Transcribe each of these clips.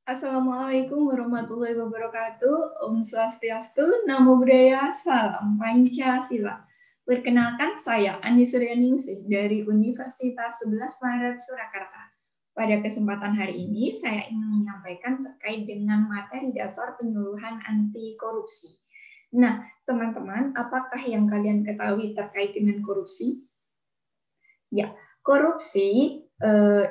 Assalamualaikum warahmatullahi wabarakatuh. Om Swastiastu, Namo Buddhaya, Salam Pancasila. Perkenalkan, saya Ani Suryaningsih dari Universitas 11 Maret Surakarta. Pada kesempatan hari ini, saya ingin menyampaikan terkait dengan materi dasar penyuluhan anti korupsi. Nah, teman-teman, apakah yang kalian ketahui terkait dengan korupsi? Ya, korupsi,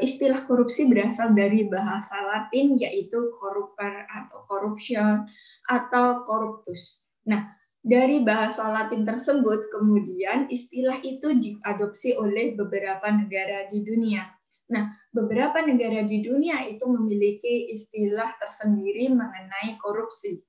istilah korupsi berasal dari bahasa Latin yaitu corrupere atau corruption atau corruptus. Nah, dari bahasa Latin tersebut kemudian istilah itu diadopsi oleh beberapa negara di dunia. Nah, beberapa negara di dunia itu memiliki istilah tersendiri mengenai korupsi.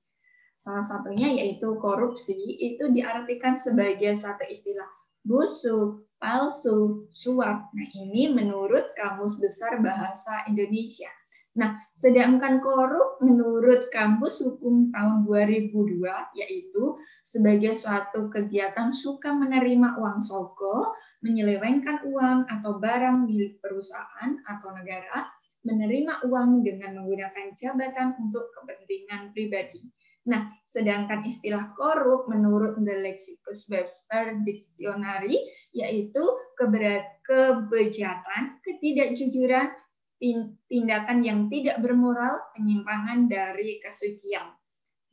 Salah satunya yaitu korupsi itu diartikan sebagai satu istilah busuk, palsu, suap. Nah, ini menurut Kamus Besar Bahasa Indonesia. Nah, sedangkan korup menurut Kamus Hukum tahun 2002 yaitu sebagai suatu kegiatan suka menerima uang soko, menyelewengkan uang atau barang milik perusahaan atau negara, menerima uang dengan menggunakan jabatan untuk kepentingan pribadi. Nah, sedangkan istilah korup menurut The Lexicus Webster Dictionary yaitu kebejatan, ketidakjujuran, tindakan yang tidak bermoral, penyimpangan dari kesucian.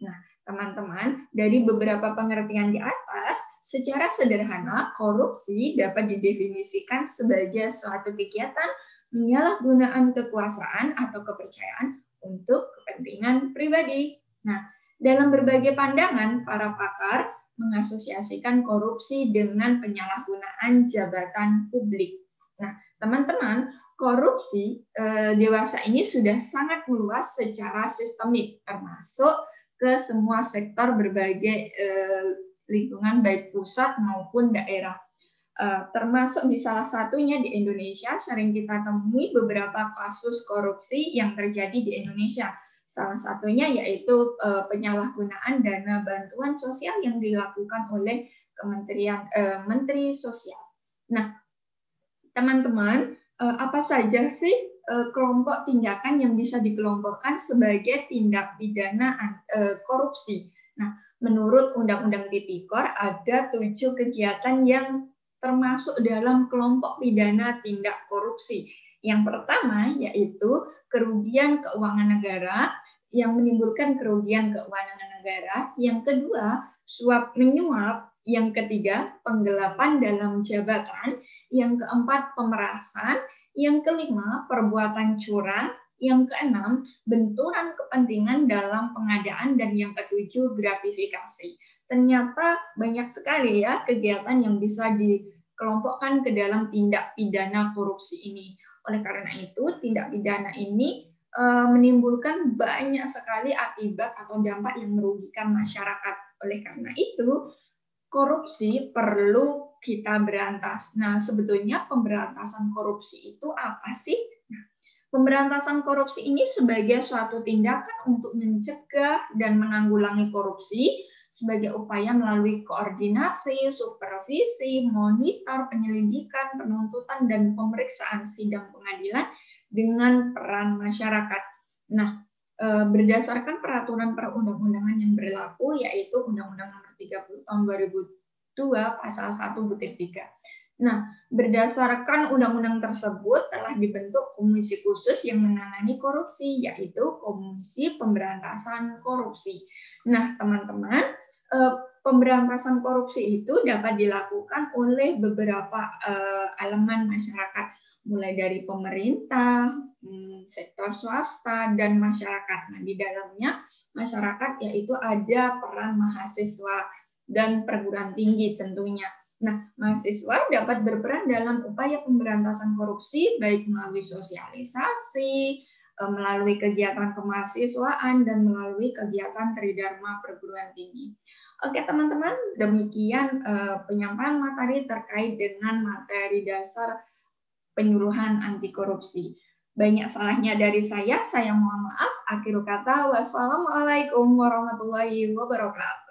Nah, teman-teman, dari beberapa pengertian di atas, secara sederhana korupsi dapat didefinisikan sebagai suatu kegiatan penyalahgunaan kekuasaan atau kepercayaan untuk kepentingan pribadi. Nah, dalam berbagai pandangan, para pakar mengasosiasikan korupsi dengan penyalahgunaan jabatan publik. Nah, teman-teman, korupsi dewasa ini sudah sangat meluas secara sistemik, termasuk ke semua sektor berbagai lingkungan baik pusat maupun daerah. Termasuk di salah satunya di Indonesia, sering kita temui beberapa kasus korupsi yang terjadi di Indonesia. Salah satunya yaitu penyalahgunaan dana bantuan sosial yang dilakukan oleh Kementerian Menteri Sosial. Nah, teman-teman, apa saja sih kelompok tindakan yang bisa dikelompokkan sebagai tindak pidana korupsi? Nah, menurut Undang-Undang Tipikor ada 7 kegiatan yang termasuk dalam kelompok pidana tindak korupsi. Yang pertama yaitu kerugian keuangan negara yang menimbulkan kerugian keuangan negara. Yang kedua, suap menyuap. Yang ketiga, penggelapan dalam jabatan. Yang keempat, pemerasan. Yang kelima, perbuatan curang. Yang keenam, benturan kepentingan dalam pengadaan. Dan yang ketujuh, gratifikasi. Ternyata banyak sekali ya kegiatan yang bisa dikelompokkan ke dalam tindak pidana korupsi ini. Oleh karena itu, tindak pidana ini menimbulkan banyak sekali akibat atau dampak yang merugikan masyarakat. Oleh karena itu, korupsi perlu kita berantas. Nah, sebetulnya pemberantasan korupsi itu apa sih? Nah, pemberantasan korupsi ini sebagai suatu tindakan untuk mencegah dan menanggulangi korupsi sebagai upaya melalui koordinasi, supervisi, monitor, penyelidikan, penuntutan, dan pemeriksaan sidang pengadilan dengan peran masyarakat. Nah, berdasarkan peraturan perundang-undangan yang berlaku yaitu Undang-Undang Nomor 30 Tahun 2002 Pasal 1 butir 3. Nah, berdasarkan undang-undang tersebut telah dibentuk komisi khusus yang menangani korupsi yaitu Komisi Pemberantasan Korupsi. Nah, teman-teman, pemberantasan korupsi itu dapat dilakukan oleh beberapa elemen masyarakat, mulai dari pemerintah, sektor swasta, dan masyarakat. Nah, di dalamnya masyarakat yaitu ada peran mahasiswa dan perguruan tinggi tentunya. Nah, mahasiswa dapat berperan dalam upaya pemberantasan korupsi baik melalui sosialisasi, melalui kegiatan kemahasiswaan, dan melalui kegiatan tridharma perguruan tinggi. Oke teman-teman, demikian penyampaian materi terkait dengan materi dasar penyuluhan anti korupsi. Banyak salahnya dari saya mohon maaf. Akhir kata, wassalamualaikum warahmatullahi wabarakatuh.